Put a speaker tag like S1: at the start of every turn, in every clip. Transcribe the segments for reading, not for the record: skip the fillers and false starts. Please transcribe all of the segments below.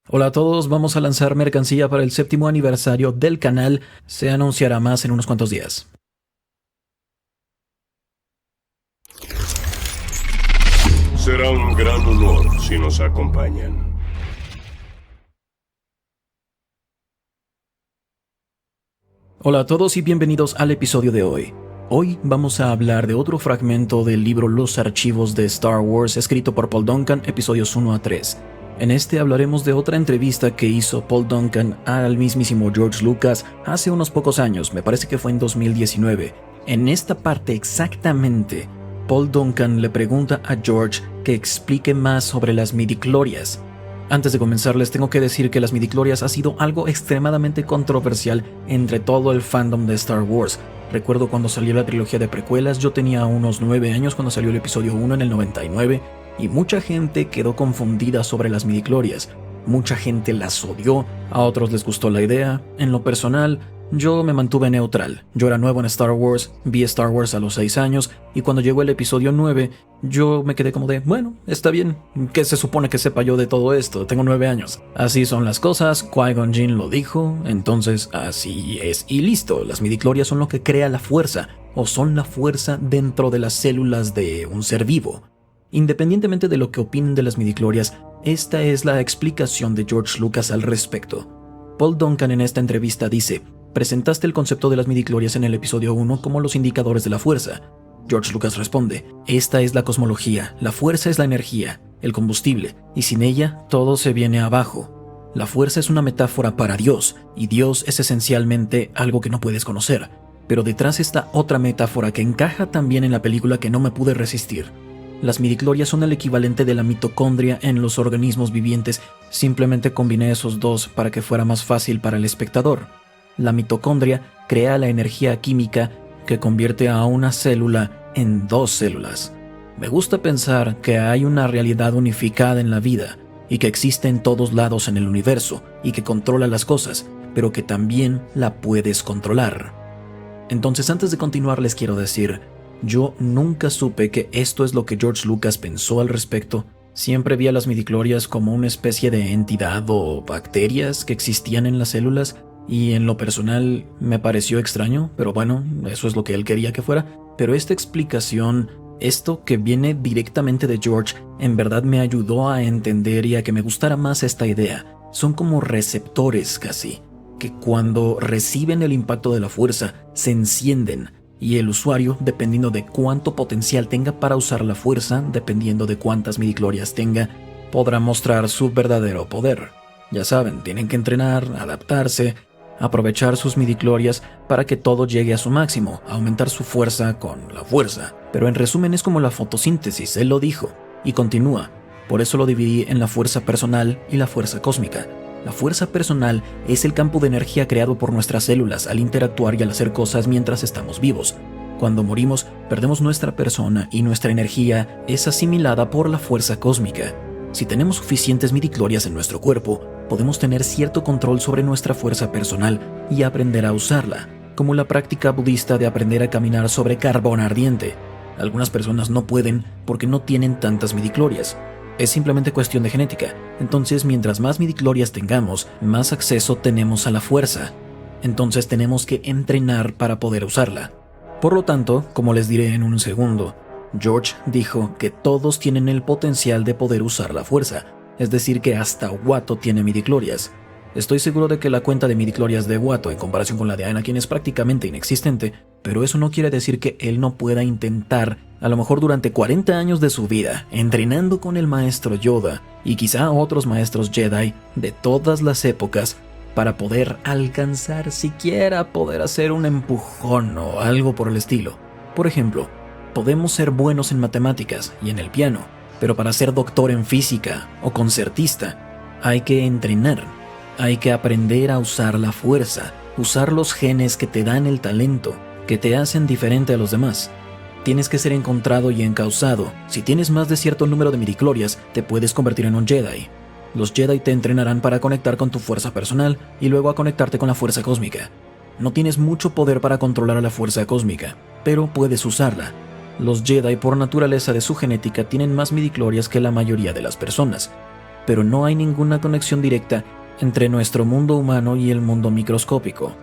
S1: Hola a todos, vamos a lanzar mercancía para el 7º aniversario del canal. Se anunciará más en unos cuantos días.
S2: Será un gran honor si nos acompañan.
S1: Hola a todos y bienvenidos al episodio de hoy. Hoy vamos a hablar de otro fragmento del libro Los Archivos de Star Wars, escrito por Paul Duncan, episodios 1 a 3. En este hablaremos de otra entrevista que hizo Paul Duncan al mismísimo George Lucas hace unos pocos años, me parece que fue en 2019. En esta parte exactamente, Paul Duncan le pregunta a George que explique más sobre las midichlorias. Antes de comenzar les tengo que decir que las midichlorias ha sido algo extremadamente controversial entre todo el fandom de Star Wars. Recuerdo cuando salió la trilogía de precuelas, yo tenía unos 9 años cuando salió el episodio 1 en el 99, y mucha gente quedó confundida sobre las midichlorias. Mucha gente las odió, a otros les gustó la idea. En lo personal, yo me mantuve neutral. Yo era nuevo en Star Wars, vi Star Wars a los 6 años, y cuando llegó el episodio 9, yo me quedé como de, bueno, está bien, ¿qué se supone que sepa yo de todo esto? Tengo 9 años. Así son las cosas, Qui-Gon Jinn lo dijo, entonces así es y listo. Las midichlorias son lo que crea la fuerza, o son la fuerza dentro de las células de un ser vivo. Independientemente de lo que opinen de las midichlorias, esta es la explicación de George Lucas al respecto. Paul Duncan en esta entrevista dice: presentaste el concepto de las midichlorias en el episodio 1 como los indicadores de la fuerza. George Lucas responde: esta es la cosmología, la fuerza es la energía, el combustible, y sin ella todo se viene abajo. La fuerza es una metáfora para Dios, y Dios es esencialmente algo que no puedes conocer. Pero detrás está otra metáfora que encaja también en la película que no me pude resistir. Las midichlorias son el equivalente de la mitocondria en los organismos vivientes, simplemente combiné esos dos para que fuera más fácil para el espectador. La mitocondria crea la energía química que convierte a una célula en 2 células. Me gusta pensar que hay una realidad unificada en la vida y que existe en todos lados en el universo y que controla las cosas, pero que también la puedes controlar. Entonces, antes de continuar, les quiero decir, yo nunca supe que esto es lo que George Lucas pensó al respecto. Siempre vi a las midichlorias como una especie de entidad o bacterias que existían en las células, y en lo personal me pareció extraño, pero bueno, eso es lo que él quería que fuera. Pero esta explicación, esto que viene directamente de George, en verdad me ayudó a entender y a que me gustara más esta idea. Son como receptores casi, que cuando reciben el impacto de la fuerza, se encienden. Y el usuario, dependiendo de cuánto potencial tenga para usar la fuerza, dependiendo de cuántas midichlorias tenga, podrá mostrar su verdadero poder. Ya saben, tienen que entrenar, adaptarse, aprovechar sus midichlorias para que todo llegue a su máximo, aumentar su fuerza con la fuerza. Pero en resumen es como la fotosíntesis, él lo dijo, y continúa. Por eso lo dividí en la fuerza personal y la fuerza cósmica. La fuerza personal es el campo de energía creado por nuestras células al interactuar y al hacer cosas mientras estamos vivos. Cuando morimos, perdemos nuestra persona y nuestra energía es asimilada por la fuerza cósmica. Si tenemos suficientes midichlorias en nuestro cuerpo, podemos tener cierto control sobre nuestra fuerza personal y aprender a usarla, como la práctica budista de aprender a caminar sobre carbón ardiente. Algunas personas no pueden porque no tienen tantas midichlorias. Es simplemente cuestión de genética. Entonces, mientras más midichlorias tengamos, más acceso tenemos a la fuerza. Entonces tenemos que entrenar para poder usarla. Por lo tanto, como les diré en un segundo, George dijo que todos tienen el potencial de poder usar la fuerza, es decir que hasta Watto tiene midichlorias. Estoy seguro de que la cuenta de midichlorias de Watto en comparación con la de Anakin es prácticamente inexistente, pero eso no quiere decir que él no pueda intentar, a lo mejor durante 40 años de su vida, entrenando con el maestro Yoda y quizá otros maestros Jedi de todas las épocas, para poder alcanzar siquiera poder hacer un empujón o algo por el estilo. Por ejemplo, podemos ser buenos en matemáticas y en el piano, pero para ser doctor en física o concertista hay que entrenar, hay que aprender a usar la fuerza, usar los genes que te dan el talento, que te hacen diferente a los demás. Tienes que ser encontrado y encauzado. Si tienes más de cierto número de midichlorias, te puedes convertir en un Jedi. Los Jedi te entrenarán para conectar con tu fuerza personal y luego a conectarte con la fuerza cósmica. No tienes mucho poder para controlar a la fuerza cósmica, pero puedes usarla. Los Jedi, por naturaleza de su genética, tienen más midichlorias que la mayoría de las personas. pero no hay ninguna conexión directa entre nuestro mundo humano y el mundo microscópico.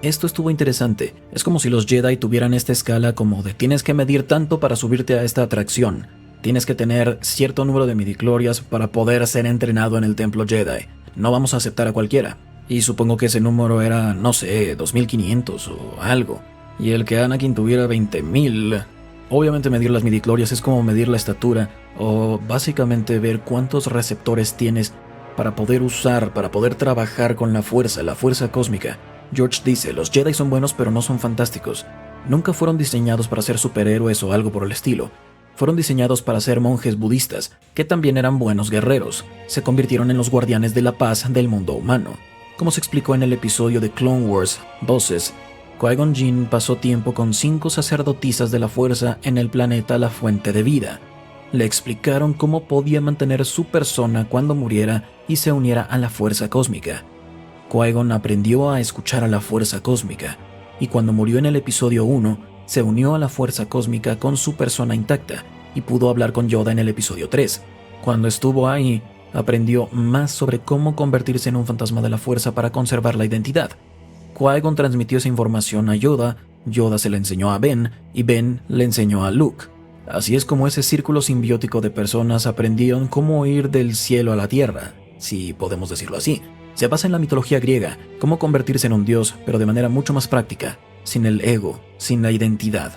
S1: Esto estuvo interesante. Es como si los Jedi tuvieran esta escala como de tienes que medir tanto para subirte a esta atracción. Tienes que tener cierto número de midichlorias para poder ser entrenado en el templo Jedi. No vamos a aceptar a cualquiera. Y supongo que ese número era, no sé, 2500 o algo. Y el que Anakin tuviera 20,000. Obviamente medir las midichlorias es como medir la estatura, o básicamente ver cuántos receptores tienes para poder usar, para poder trabajar con la fuerza cósmica. George dice, los Jedi son buenos pero no son fantásticos. Nunca fueron diseñados para ser superhéroes o algo por el estilo. Fueron diseñados para ser monjes budistas, que también eran buenos guerreros. Se convirtieron en los guardianes de la paz del mundo humano. Como se explicó en el episodio de Clone Wars, Voces, Qui-Gon Jinn pasó tiempo con 5 sacerdotisas de la fuerza en el planeta La Fuente de Vida. Le explicaron cómo podía mantener su persona cuando muriera y se uniera a la fuerza cósmica. Qui-Gon aprendió a escuchar a la fuerza cósmica, y cuando murió en el episodio 1, se unió a la fuerza cósmica con su persona intacta y pudo hablar con Yoda en el episodio 3. Cuando estuvo ahí, aprendió más sobre cómo convertirse en un fantasma de la fuerza para conservar la identidad. Qui-Gon transmitió esa información a Yoda, Yoda se la enseñó a Ben y Ben le enseñó a Luke. Así es como ese círculo simbiótico de personas aprendieron cómo ir del cielo a la tierra, si podemos decirlo así. Se basa en la mitología griega, cómo convertirse en un dios, pero de manera mucho más práctica, sin el ego, sin la identidad.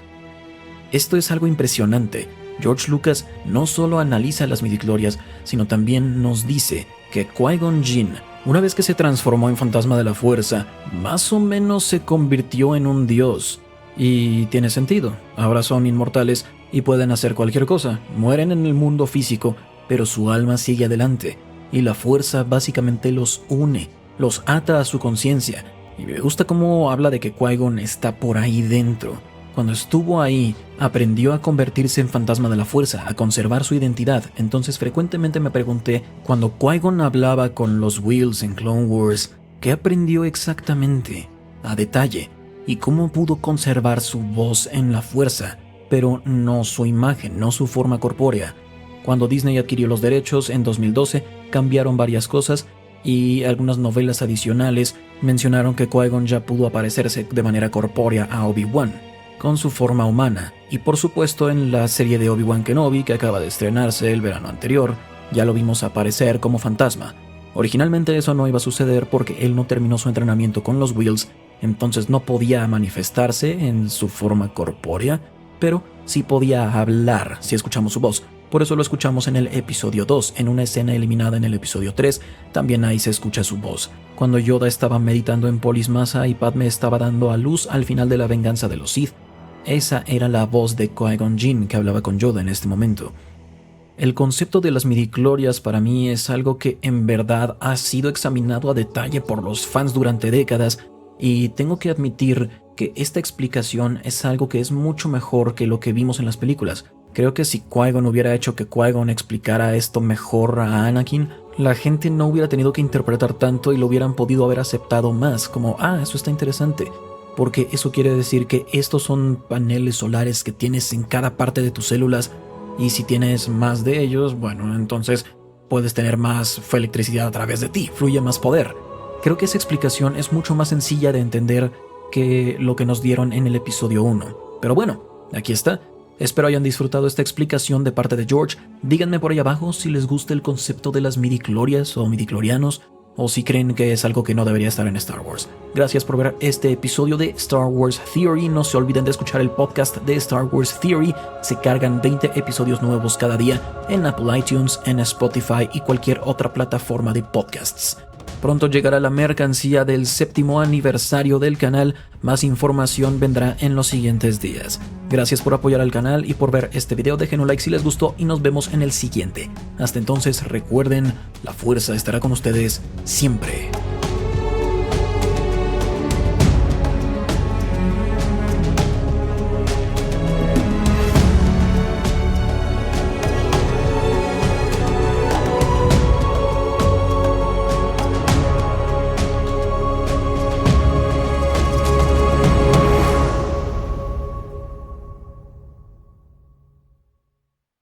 S1: Esto es algo impresionante. George Lucas no solo analiza las midichlorias, sino también nos dice que Qui-Gon Jinn, una vez que se transformó en fantasma de la fuerza, más o menos se convirtió en un dios. Y tiene sentido, ahora son inmortales y pueden hacer cualquier cosa, mueren en el mundo físico, pero su alma sigue adelante, y la fuerza básicamente los une, los ata a su conciencia. Y me gusta cómo habla de que Qui-Gon está por ahí dentro. Cuando estuvo ahí, aprendió a convertirse en fantasma de la fuerza, a conservar su identidad. Entonces frecuentemente me pregunté, cuando Qui-Gon hablaba con los Whills en Clone Wars, ¿qué aprendió exactamente? A detalle. Y cómo pudo conservar su voz en la fuerza, pero no su imagen, no su forma corpórea. Cuando Disney adquirió los derechos en 2012, cambiaron varias cosas y algunas novelas adicionales mencionaron que Qui-Gon ya pudo aparecerse de manera corpórea a Obi-Wan, con su forma humana. Y por supuesto en la serie de Obi-Wan Kenobi, que acaba de estrenarse el verano anterior, ya lo vimos aparecer como fantasma. Originalmente eso no iba a suceder porque él no terminó su entrenamiento con los Whills, entonces no podía manifestarse en su forma corpórea, pero sí podía hablar si escuchamos su voz. Por eso lo escuchamos en el episodio 2, en una escena eliminada en el episodio 3, también ahí se escucha su voz. Cuando Yoda estaba meditando en Polis Massa y Padme estaba dando a luz al final de la venganza de los Sith, esa era la voz de Qui-Gon Jinn que hablaba con Yoda en este momento. El concepto de las midichlorias para mí es algo que en verdad ha sido examinado a detalle por los fans durante décadas, y tengo que admitir que esta explicación es algo que es mucho mejor que lo que vimos en las películas. Creo que si Qui-Gon hubiera hecho que Qui-Gon explicara esto mejor a Anakin, la gente no hubiera tenido que interpretar tanto y lo hubieran podido haber aceptado más, como, eso está interesante, porque eso quiere decir que estos son paneles solares que tienes en cada parte de tus células, y si tienes más de ellos, bueno, entonces puedes tener más electricidad a través de ti, fluye más poder. Creo que esa explicación es mucho más sencilla de entender que lo que nos dieron en el episodio 1. Pero bueno, aquí está. Espero hayan disfrutado esta explicación de parte de George. Díganme por ahí abajo si les gusta el concepto de las midichlorias o midichlorianos, o si creen que es algo que no debería estar en Star Wars. Gracias por ver este episodio de Star Wars Theory. No se olviden de escuchar el podcast de Star Wars Theory. Se cargan 20 episodios nuevos cada día en Apple iTunes, en Spotify y cualquier otra plataforma de podcasts. Pronto llegará la mercancía del 7º aniversario del canal. Más información vendrá en los siguientes días. Gracias por apoyar al canal y por ver este video. Dejen un like si les gustó y nos vemos en el siguiente. Hasta entonces recuerden, la fuerza estará con ustedes siempre.